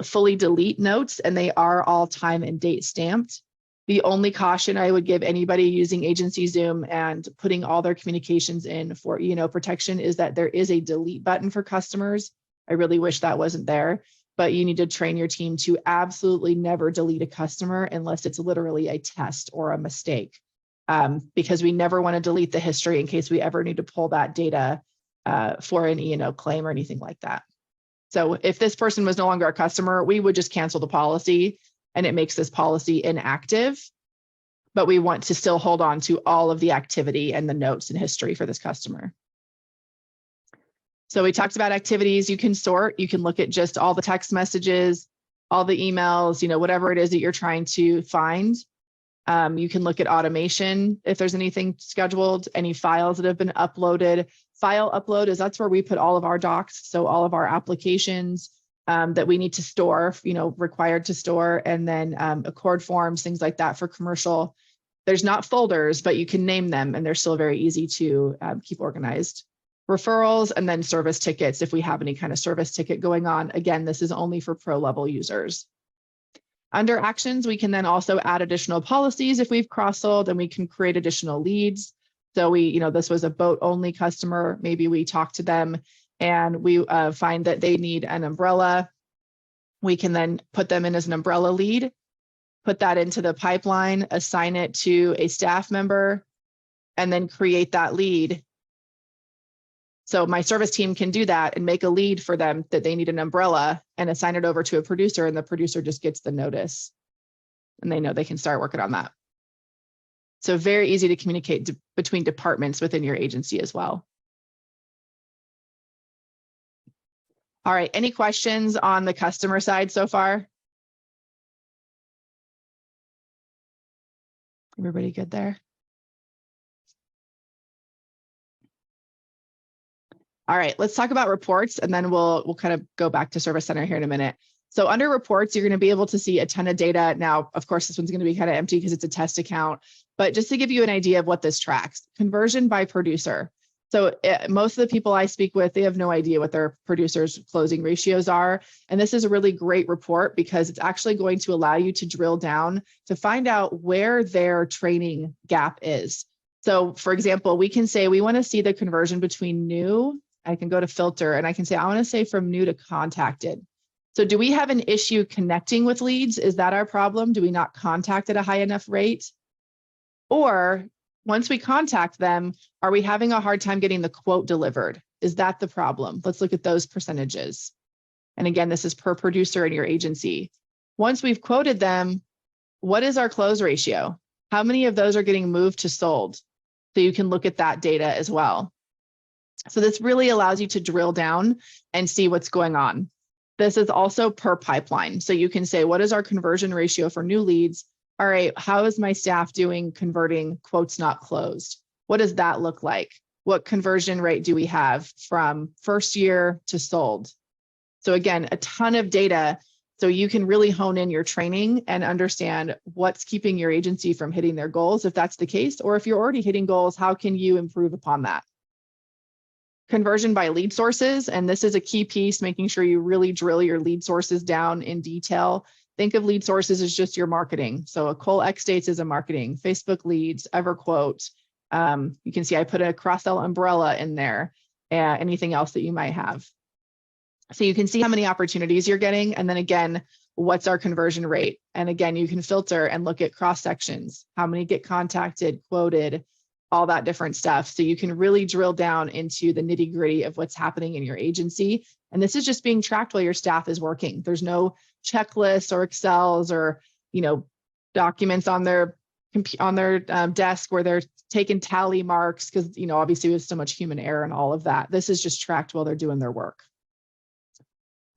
fully delete notes and they are all time and date stamped. The only caution I would give anybody using AgencyZoom and putting all their communications in for E&O protection is that there is a delete button for customers. I really wish that wasn't there, but you need to train your team to absolutely never delete a customer unless it's literally a test or a mistake, because we never want to delete the history in case we ever need to pull that data for an E&O claim or anything like that. So if this person was no longer a customer, we would just cancel the policy and it makes this policy inactive, but we want to still hold on to all of the activity and the notes and history for this customer. So we talked about activities. You can sort, you can look at just all the text messages, all the emails, whatever it is that you're trying to find. You can look at automation if there's anything scheduled, any files that have been uploaded. File upload is that's where we put all of our docs. So all of our applications that we need to store, required to store, and then Accord forms, things like that for commercial. There's not folders, but you can name them and they're still very easy to keep organized. Referrals and then service tickets if we have any kind of service ticket going on. Again, this is only for pro level users. Under actions, we can then also add additional policies if we've cross-sold, and we can create additional leads. So this was a boat only customer. Maybe we talk to them and we find that they need an umbrella. We can then put them in as an umbrella lead, put that into the pipeline, assign it to a staff member, and then create that lead. So my service team can do that and make a lead for them that they need an umbrella and assign it over to a producer, and the producer just gets the notice and they know they can start working on that. So very easy to communicate between departments within your agency as well. All right, any questions on the customer side so far? Everybody good there? All right, let's talk about reports, and then we'll kind of go back to Service Center here in a minute. So under reports, you're going to be able to see a ton of data. Now, of course, this one's going to be kind of empty because it's a test account, but just to give you an idea of what this tracks, conversion by producer. So most of the people I speak with, they have no idea what their producers' closing ratios are. And this is a really great report because it's actually going to allow you to drill down to find out where their training gap is. So for example, we can say we want to see the conversion between new, I can go to filter and I can say, I want to say from new to contacted. So do we have an issue connecting with leads? Is that our problem? Do we not contact at a high enough rate? Or once we contact them, are we having a hard time getting the quote delivered? Is that the problem? Let's look at those percentages. And again, this is per producer in your agency. Once we've quoted them, what is our close ratio? How many of those are getting moved to sold? So you can look at that data as well. So this really allows you to drill down and see what's going on. This is also per pipeline. So you can say, what is our conversion ratio for new leads? All right, how is my staff doing converting quotes not closed? What does that look like? What conversion rate do we have from first year to sold? So again, a ton of data. So you can really hone in your training and understand what's keeping your agency from hitting their goals, if that's the case, or if you're already hitting goals, how can you improve upon that? Conversion by lead sources, and this is a key piece, making sure you really drill your lead sources down in detail. Think of lead sources as just your marketing. So a Cole X Dates is a marketing, Facebook leads, EverQuote. You can see I put a cross-sell umbrella in there, anything else that you might have. So you can see how many opportunities you're getting. And then again, what's our conversion rate? And again, you can filter and look at cross sections, how many get contacted, quoted, all that different stuff. So you can really drill down into the nitty gritty of what's happening in your agency. And this is just being tracked while your staff is working. There's no checklists or Excels or, documents on their desk where they're taking tally marks because, obviously there's so much human error and all of that. This is just tracked while they're doing their work.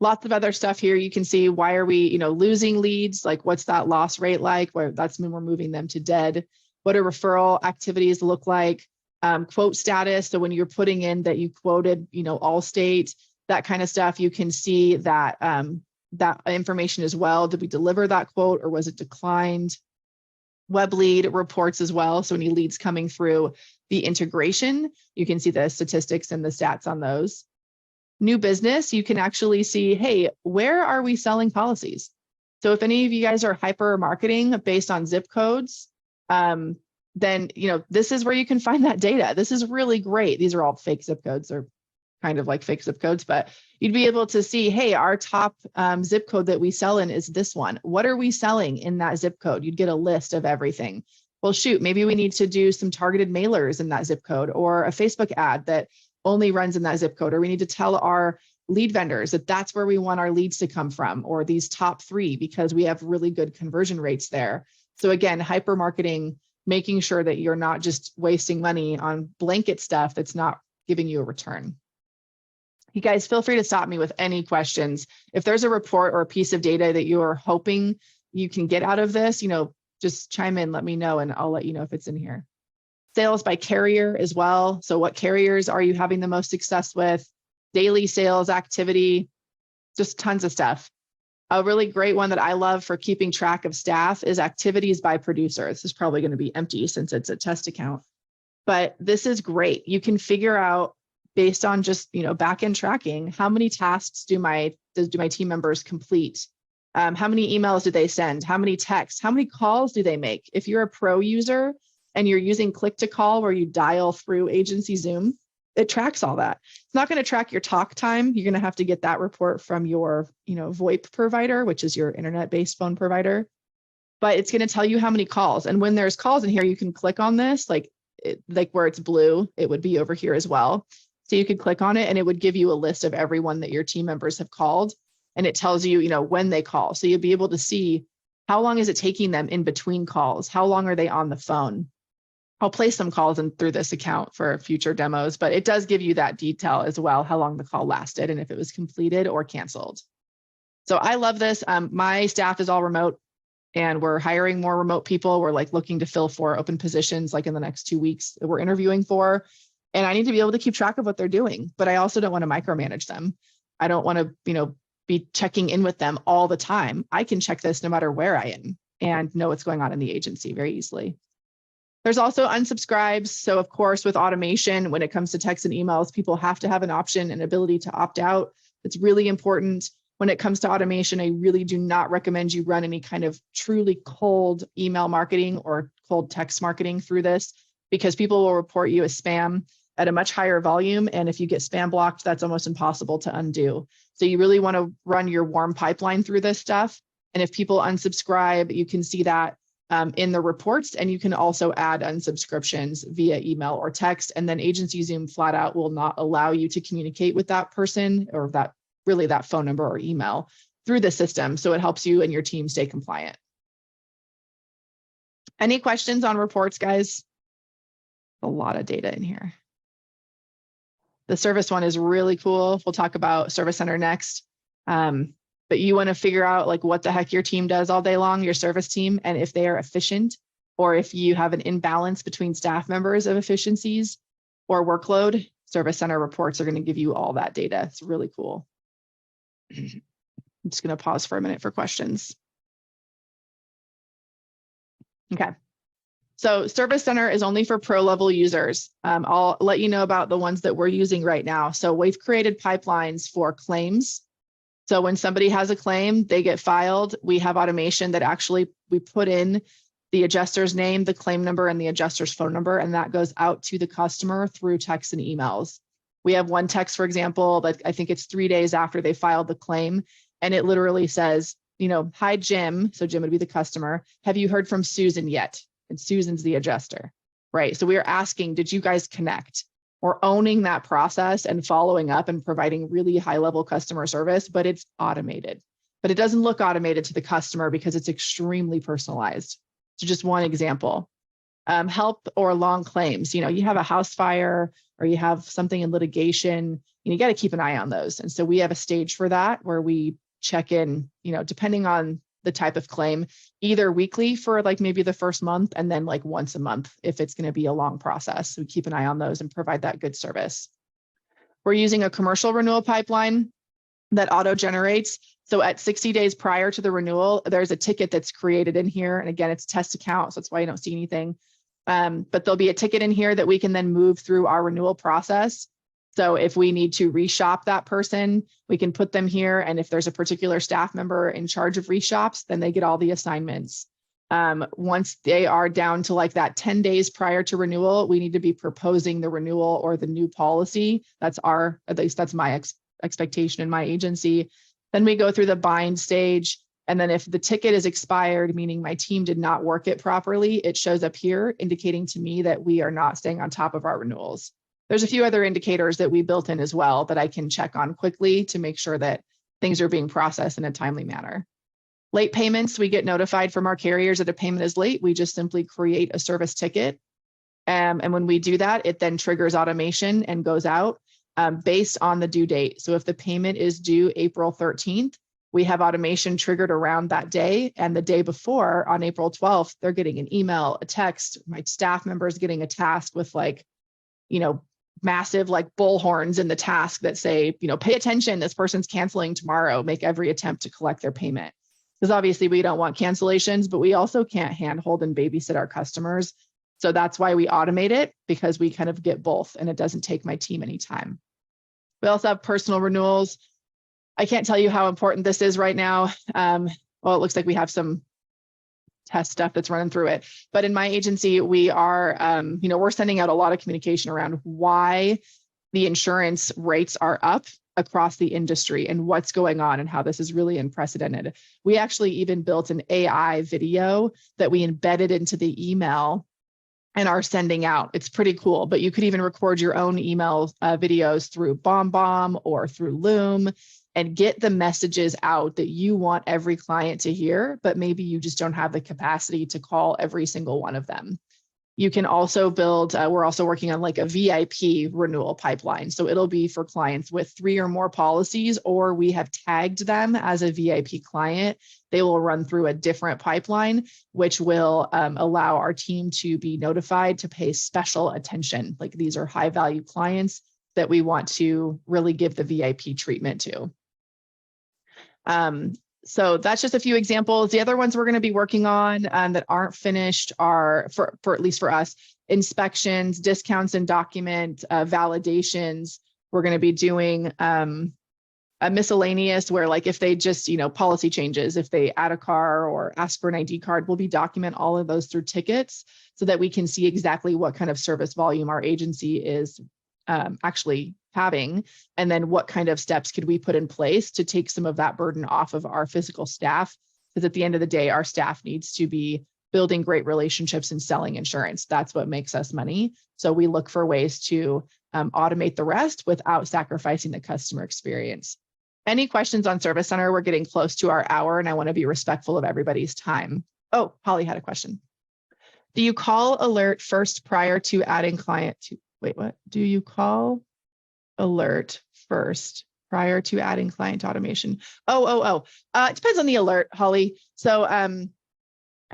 Lots of other stuff here. You can see why are we, losing leads? Like what's that loss rate like? Where that's when we're moving them to dead. What do referral activities look like? Quote status. So when you're putting in that you quoted, Allstate, that kind of stuff, you can see that that information as well. Did we deliver that quote or was it declined? Web lead reports as well. So any leads coming through the integration, you can see the statistics and the stats on those. New business, you can actually see, hey, where are we selling policies? So if any of you guys are hyper marketing based on zip codes, then this is where you can find that data. This is really great. These are all fake zip codes, or kind of like fake zip codes, but you'd be able to see, hey, our top zip code that we sell in is this one. What are we selling in that zip code? You'd get a list of everything. Well, shoot, maybe we need to do some targeted mailers in that zip code, or a Facebook ad that only runs in that zip code, or we need to tell our lead vendors that that's where we want our leads to come from, or these top 3 because we have really good conversion rates there. So again, hyper marketing, making sure that you're not just wasting money on blanket stuff that's not giving you a return. You guys feel free to stop me with any questions. If there's a report or a piece of data that you're hoping you can get out of this, just chime in, let me know, and I'll let you know if it's in here. Sales by carrier as well. So what carriers are you having the most success with? Daily sales activity, just tons of stuff. A really great one that I love for keeping track of staff is activities by producer. This is probably going to be empty since it's a test account, but this is great. You can figure out based on just, back-end tracking, how many tasks do my team members complete? How many emails do they send? How many texts? How many calls do they make? If you're a pro user, and you're using click to call where you dial through AgencyZoom, it tracks all that. It's not going to track your talk time. You're going to have to get that report from your, VoIP provider, which is your internet-based phone provider. But it's going to tell you how many calls. And when there's calls in here, you can click on this, like where it's blue, it would be over here as well. So you could click on it and it would give you a list of everyone that your team members have called. And it tells you, when they call. So you'll be able to see how long is it taking them in between calls? How long are they on the phone? I'll play some calls in through this account for future demos, but it does give you that detail as well, how long the call lasted and if it was completed or canceled. So I love this. My staff is all remote and we're hiring more remote people. We're looking to fill 4 open positions in the next 2 weeks that we're interviewing for. And I need to be able to keep track of what they're doing, but I also don't want to micromanage them. I don't want to, be checking in with them all the time. I can check this no matter where I am and know what's going on in the agency very easily. There's also unsubscribes. So of course, with automation, when it comes to text and emails, people have to have an option and ability to opt out. It's really important. When it comes to automation, I really do not recommend you run any kind of truly cold email marketing or cold text marketing through this, because people will report you as spam at a much higher volume. And if you get spam blocked, that's almost impossible to undo. So you really want to run your warm pipeline through this stuff. And if people unsubscribe, you can see that in the reports, and you can also add unsubscriptions via email or text. And then AgencyZoom flat out will not allow you to communicate with that person or that phone number or email through the system. So it helps you and your team stay compliant. Any questions on reports, guys? A lot of data in here. The service one is really cool. We'll talk about Service Center next. But you want to figure out like what the heck your team does all day long, your service team, and if they are efficient, or if you have an imbalance between staff members of efficiencies or workload, Service Center reports are going to give you all that data. It's really cool. I'm just going to pause for a minute for questions. Okay. So Service Center is only for pro level users. I'll let you know about the ones that we're using right now. So we've created pipelines for claims. So when somebody has a claim, they get filed. We have automation that actually we put in the adjuster's name, the claim number, and the adjuster's phone number, and that goes out to the customer through text and emails. We have one text, for example, that I think it's 3 days after they filed the claim, and it literally says, you know, hi, Jim. So Jim would be the customer. Have you heard from Susan yet? And Susan's the adjuster, right? So we are asking, did you guys connect? We're owning that process and following up and providing really high level customer service, but it's automated. But it doesn't look automated to the customer because it's extremely personalized. So just one example, help or long claims. You know, you have a house fire or you have something in litigation, you got to keep an eye on those. And so we have a stage for that where we check in, you know, depending on the type of claim, either weekly for like maybe the first month and then like once a month if it's going to be a long process. So we keep an eye on those and provide that good service. We're using a commercial renewal pipeline that auto generates. So at 60 days prior to the renewal, there's a ticket that's created in here. And again, it's test account, so that's why you don't see anything. But there'll be a ticket in here that we can then move through our renewal process. So if we need to reshop that person, we can put them here. And if there's a particular staff member in charge of reshops, then they get all the assignments. Once they are down to like that 10 days prior to renewal, we need to be proposing the renewal or the new policy. That's at least that's my expectation in my agency. Then we go through the bind stage. And then if the ticket is expired, meaning my team did not work it properly, it shows up here indicating to me that we are not staying on top of our renewals. There's a few other indicators that we built in as well that I can check on quickly to make sure that things are being processed in a timely manner. Late payments, we get notified from our carriers that a payment is late. We just simply create a service ticket. And when we do that, it then triggers automation and goes out based on the due date. So if the payment is due April 13th, we have automation triggered around that day. And the day before, on April 12th, they're getting an email, a text. My staff members getting a task with like, you know, massive like bullhorns in the task that say, you know, pay attention, this person's canceling tomorrow, make every attempt to collect their payment. Because obviously we don't want cancellations, but we also can't handhold and babysit our customers. So that's why we automate it, because we kind of get both and it doesn't take my team any time. We also have personal renewals. I can't tell you how important this is right now. Well, it looks like we have some test stuff that's running through it. But in my agency, we are, you know, we're sending out a lot of communication around why the insurance rates are up across the industry and what's going on and how this is really unprecedented. We actually even built an AI video that we embedded into the email and are sending out. It's pretty cool, but you could even record your own email videos through BombBomb or through Loom and get the messages out that you want every client to hear, but maybe you just don't have the capacity to call every single one of them. You can also build, we're also working on like a VIP renewal pipeline. So it'll be for clients with 3 or more policies, or we have tagged them as a VIP client. They will run through a different pipeline, which will allow our team to be notified to pay special attention. Like these are high value clients that we want to really give the VIP treatment to. So that's just a few examples. The other ones we're going to be working on that aren't finished are, for at least for us, inspections, discounts and document validations. We're going to be doing a miscellaneous where like if they just, you know, policy changes, if they add a car or ask for an ID card, we'll be document all of those through tickets so that we can see exactly what kind of service volume our agency is actually having, and then what kind of steps could we put in place to take some of that burden off of our physical staff? Because at the end of the day, our staff needs to be building great relationships and selling insurance. That's what makes us money. So we look for ways to automate the rest without sacrificing the customer experience. Any questions on Service Center? We're getting close to our hour and I want to be respectful of everybody's time. Oh, Holly had a question. Do you call alert first prior to adding client to, wait, what? Do you call alert first prior to adding client automation. It depends on the alert, Holly. So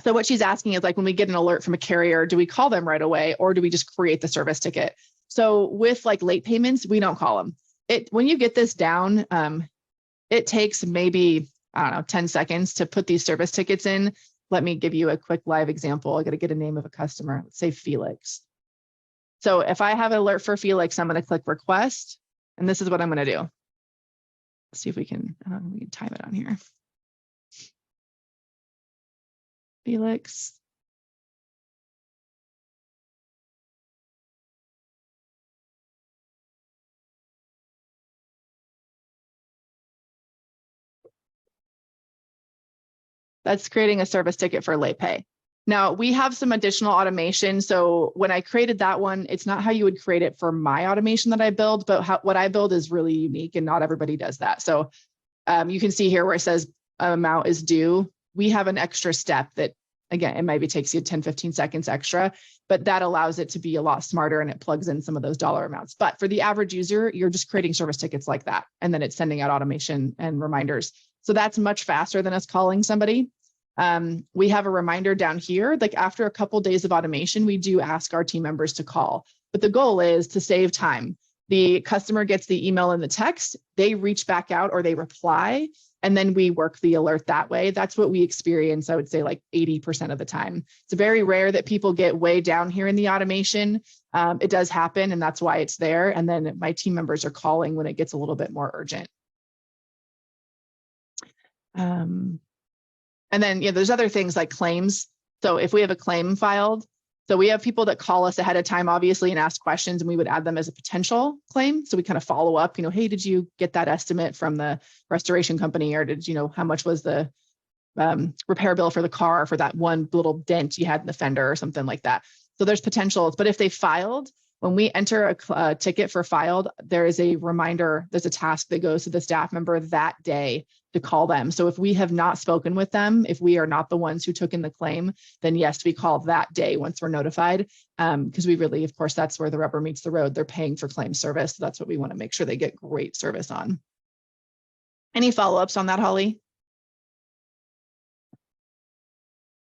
what she's asking is like when we get an alert from a carrier, do we call them right away or do we just create the service ticket? So with like late payments, we don't call them. When you get this down, it takes maybe, I don't know, 10 seconds to put these service tickets in. Let me give you a quick live example. I got to get a name of a customer. Let's say Felix. So if I have an alert for Felix, I'm going to click request, and this is what I'm going to do. Let's see if we can time it on here. Felix. That's creating a service ticket for late pay. Now we have some additional automation. So when I created that one, it's not how you would create it for my automation that I build, but what I build is really unique and not everybody does that. So you can see here where it says amount is due. We have an extra step that, again, it maybe takes you 10, 15 seconds extra, but that allows it to be a lot smarter and it plugs in some of those dollar amounts. But for the average user, you're just creating service tickets like that. And then it's sending out automation and reminders. So that's much faster than us calling somebody. We have a reminder down here, like after a couple days of automation, we do ask our team members to call, but the goal is to save time. The customer gets the email and the text, they reach back out or they reply, and then we work the alert that way. That's what we experience, I would say like 80% of the time. It's very rare that people get way down here in the automation. It does happen, and that's why it's there. And then my team members are calling when it gets a little bit more urgent. And then, there's other things like claims. So if we have a claim filed, so we have people that call us ahead of time, obviously, and ask questions, and we would add them as a potential claim. So we kind of follow up, hey, did you get that estimate from the restoration company? Or did how much was the repair bill for the car for that one little dent you had in the fender or something like that? So there's potentials, but if they filed, when we enter a ticket for filed, there is a reminder, there's a task that goes to the staff member that day to call them. So if we have not spoken with them, if we are not the ones who took in the claim, then yes, we call that day once we're notified, because we really, of course, that's where the rubber meets the road. They're paying for claim service. So that's what we want to make sure they get great service on. Any follow-ups on that, Holly?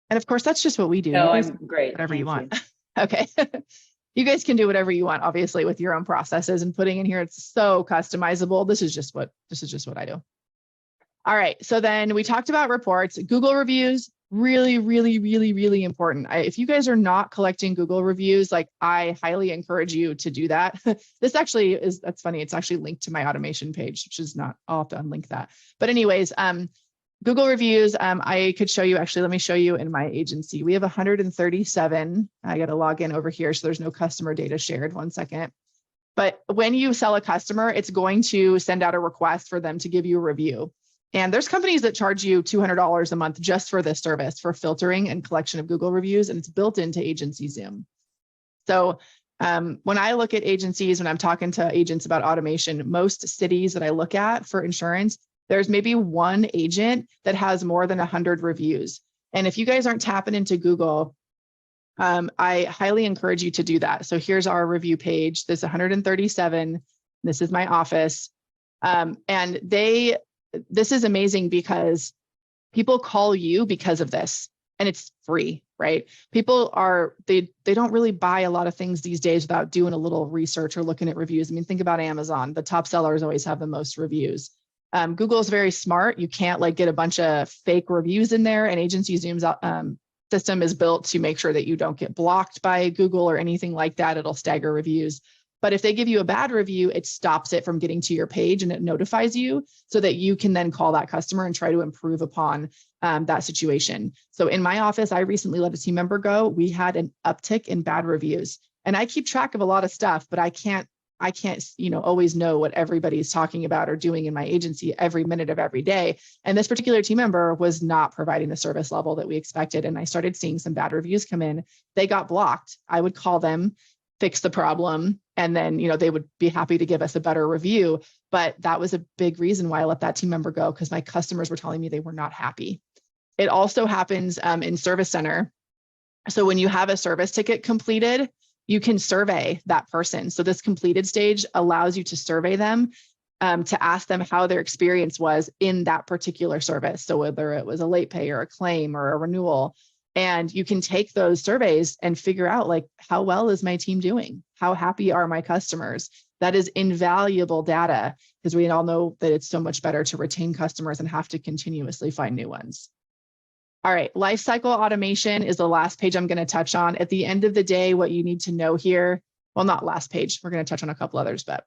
And of course, that's just what we do. No, I'm great. Whatever you want. Okay. You guys can do whatever you want, obviously, with your own processes and putting in here. It's so customizable. This is just what I do. All right. So then we talked about reports. Google reviews, really, really, really, really important. If you guys are not collecting Google reviews, like I highly encourage you to do that. This actually is, that's funny. It's actually linked to my automation page, which is not, I'll have to unlink that. But anyways, Google reviews, I could show you, actually, let me show you in my agency. We have 137. I got to log in over here, so there's no customer data shared. 1 second. But when you sell a customer, it's going to send out a request for them to give you a review. And there's companies that charge you $200 a month just for this service, for filtering and collection of Google reviews, and it's built into AgencyZoom. So when I look at agencies, when I'm talking to agents about automation, most cities that I look at for insurance, there's maybe one agent that has more than 100 reviews. And if you guys aren't tapping into Google, I highly encourage you to do that. So here's our review page. There's 137. This is my office. And this is amazing because people call you because of this, and it's free, right? People they don't really buy a lot of things these days without doing a little research or looking at reviews. I mean, think about Amazon. The top sellers always have the most reviews. Google is very smart. You can't like get a bunch of fake reviews in there, and AgencyZoom's system is built to make sure that you don't get blocked by Google or anything like that. It'll stagger reviews. But if they give you a bad review, it stops it from getting to your page, and it notifies you so that you can then call that customer and try to improve upon that situation. So in my office, I recently let a team member go. We had an uptick in bad reviews, and I keep track of a lot of stuff, but I can't, always know what everybody's talking about or doing in my agency every minute of every day. And this particular team member was not providing the service level that we expected. And I started seeing some bad reviews come in. They got blocked. I would call them, fix the problem, and then, they would be happy to give us a better review. But that was a big reason why I let that team member go, because my customers were telling me they were not happy. It also happens in Service Center. So when you have a service ticket completed, you can survey that person. So this completed stage allows you to survey them. to ask them how their experience was in that particular service. So whether it was a late pay or a claim or a renewal, and you can take those surveys and figure out like, how well is my team doing? How happy are my customers? That is invaluable data, because we all know that it's so much better to retain customers and have to continuously find new ones. All right, lifecycle automation is the last page I'm going to touch on. At the end of the day, what you need to know here, well, not last page, we're going to touch on a couple others, but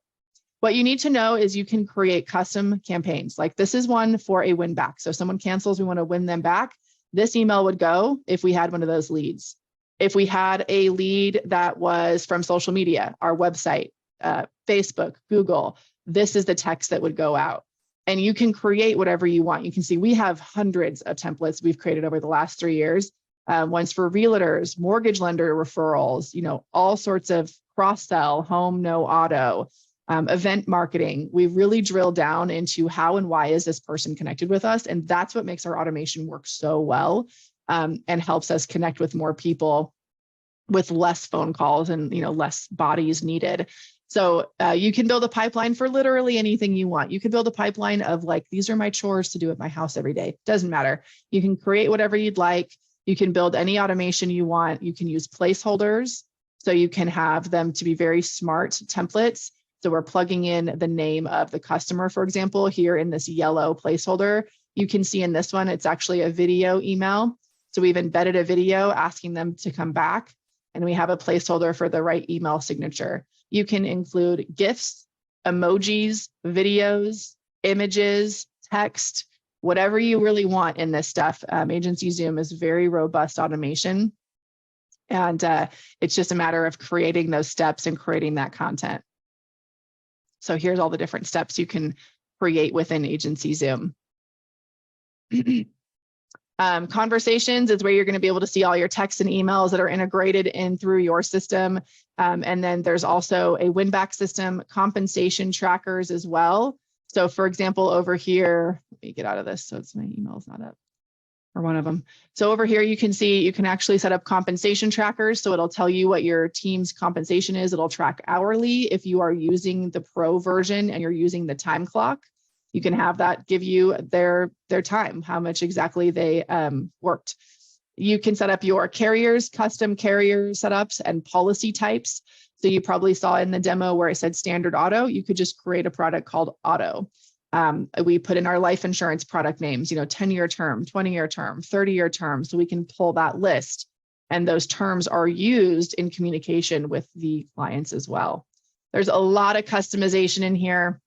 what you need to know is you can create custom campaigns. Like this is one for a win back. So if someone cancels, we want to win them back. This email would go if we had one of those leads. If we had a lead that was from social media, our website, Facebook, Google, this is the text that would go out. And you can create whatever you want. You can see we have hundreds of templates we've created over the last 3 years. Ones for realtors, mortgage lender referrals, all sorts of cross-sell, home, no auto, event marketing. We really drill down into how and why is this person connected with us. And that's what makes our automation work so well, and helps us connect with more people with less phone calls and less bodies needed. So you can build a pipeline for literally anything you want. You could build a pipeline of like, these are my chores to do at my house every day. Doesn't matter. You can create whatever you'd like. You can build any automation you want. You can use placeholders. So you can have them to be very smart templates. So we're plugging in the name of the customer, for example, here in this yellow placeholder. You can see in this one, it's actually a video email. So we've embedded a video asking them to come back, and we have a placeholder for the right email signature. You can include GIFs, emojis, videos, images, text, whatever you really want in this stuff. AgencyZoom is very robust automation. And it's just a matter of creating those steps and creating that content. So here's all the different steps you can create within AgencyZoom. Conversations is where you're going to be able to see all your texts and emails that are integrated in through your system. And then there's also a win-back system, compensation trackers as well. So for example, over here, let me get out of this so it's my email's not up, or one of them. So over here, you can see you can actually set up compensation trackers. So it'll tell you what your team's compensation is. It'll track hourly. If you are using the pro version and you're using the time clock, you can have that give you their time, how much exactly they worked. You can set up your carriers, custom carrier setups and policy types. So you probably saw in the demo where it said standard auto, you could just create a product called auto. We put in our life insurance product names, 10-year term, 20-year term, 30-year term, so we can pull that list. And those terms are used in communication with the clients as well. There's a lot of customization in here.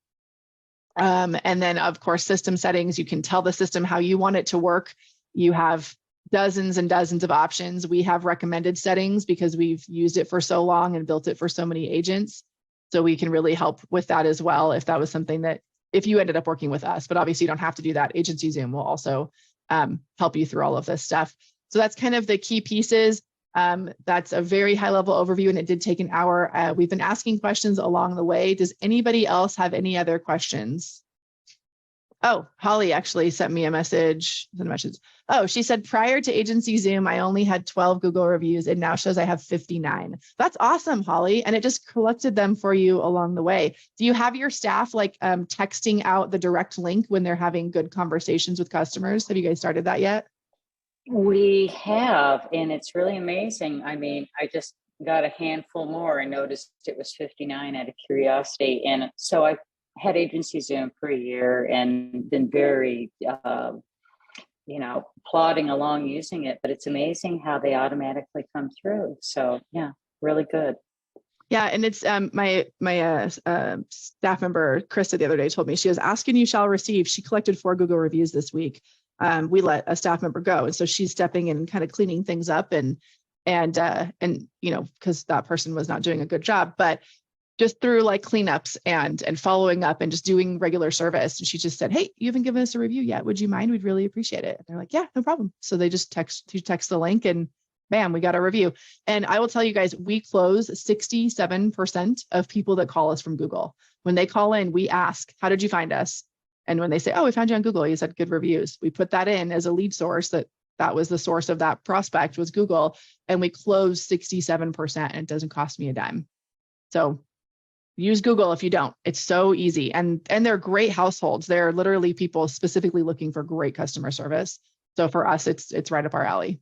And then of course, system settings, you can tell the system how you want it to work. You have dozens and dozens of options. We have recommended settings because we've used it for so long and built it for so many agents. So we can really help with that as well if that was something that, if you ended up working with us, but obviously you don't have to do that. AgencyZoom will also help you through all of this stuff. So that's kind of the key pieces. That's a very high level overview, and it did take an hour. We've been asking questions along the way. Does anybody else have any other questions? Oh, Holly actually sent me a message. Oh, she said, prior to AgencyZoom, I only had 12 Google reviews. It now shows I have 59. That's awesome, Holly. And it just collected them for you along the way. Do you have your staff like texting out the direct link when they're having good conversations with customers? Have you guys started that yet? We have, and it's really amazing. I mean, I just got a handful more and noticed it was 59 out of curiosity. And so I had AgencyZoom for a year and been very, plodding along using it, but it's amazing how they automatically come through. So yeah, really good. Yeah, and it's my staff member, Krista, the other day told me, she was asking you shall receive. She collected 4 Google reviews this week. We let a staff member go. And so she's stepping in and kind of cleaning things up and because that person was not doing a good job, but just through like cleanups and following up and just doing regular service. And she just said, hey, you haven't given us a review yet. Would you mind? We'd really appreciate it. And they're like, yeah, no problem. So they just text the link and bam, we got a review. And I will tell you guys, we close 67% of people that call us from Google. When they call in, we ask, how did you find us? And when they say, oh, we found you on Google, you said good reviews. We put that in as a lead source that was the source of that prospect was Google. And we close 67% and it doesn't cost me a dime. So use Google if you don't. It's so easy. And they're great households. They're literally people specifically looking for great customer service. So for us, it's right up our alley.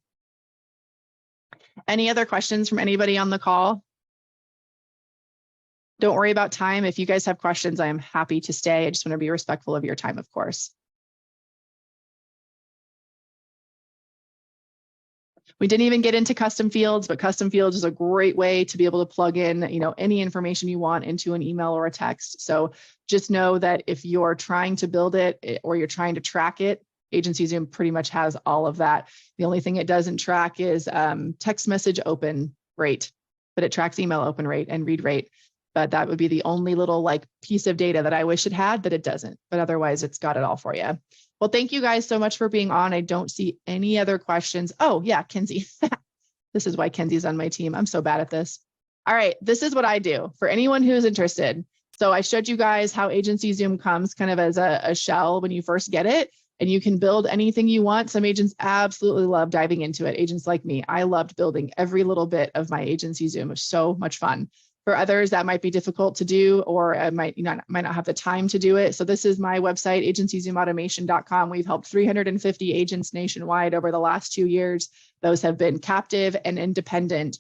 Any other questions from anybody on the call? Don't worry about time. If you guys have questions, I am happy to stay. I just want to be respectful of your time, of course. We didn't even get into custom fields, but custom fields is a great way to be able to plug in, any information you want into an email or a text. So just know that if you're trying to build it or you're trying to track it, AgencyZoom pretty much has all of that. The only thing it doesn't track is text message open rate, but it tracks email open rate and read rate. But that would be the only little piece of data that I wish it had, but it doesn't. But otherwise, it's got it all for you. Well, thank you guys so much for being on. I don't see any other questions. Oh, yeah, Kenzie. This is why Kenzie's on my team. I'm so bad at this. All right, this is what I do for anyone who's interested. So I showed you guys how AgencyZoom comes kind of as a shell when you first get it, and you can build anything you want. Some agents absolutely love diving into it. Agents like me, I loved building every little bit of my AgencyZoom. It was so much fun. For others, that might be difficult to do, or might not have the time to do it. So this is my website, AgencyZoomAutomation.com. We've helped 350 agents nationwide over the last 2 years. Those have been captive and independent.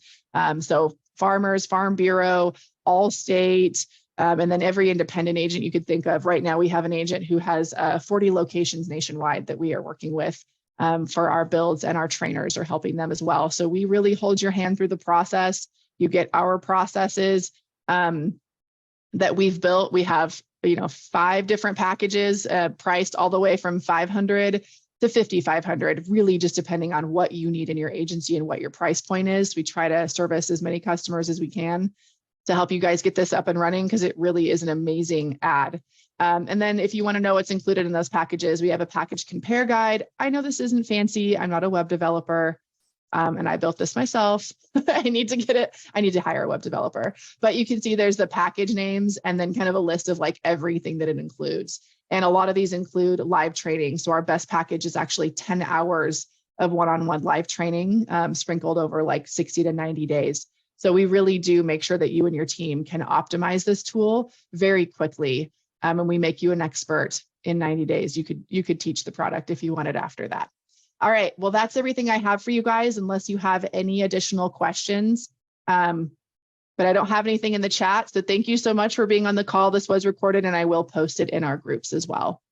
So Farmers, Farm Bureau, Allstate, and then every independent agent you could think of. Right now, we have an agent who has 40 locations nationwide that we are working with for our builds, and our trainers are helping them as well. So we really hold your hand through the process. You get our processes that we've built. We have 5 different packages priced all the way from $500 to $5,500, really just depending on what you need in your agency and what your price point is. We try to service as many customers as we can to help you guys get this up and running, because it really is an amazing ad. And then if you want to know what's included in those packages, we have a package compare guide. I know this isn't fancy. I'm not a web developer. And I built this myself. I need to get it. I need to hire a web developer. But you can see there's the package names and then kind of a list of everything that it includes. And a lot of these include live training. So our best package is actually 10 hours of one-on-one live training sprinkled over 60 to 90 days. So we really do make sure that you and your team can optimize this tool very quickly. And we make you an expert in 90 days. You could teach the product if you wanted after that. All right, well, that's everything I have for you guys, unless you have any additional questions. But I don't have anything in the chat. So thank you so much for being on the call. This was recorded, and I will post it in our groups as well.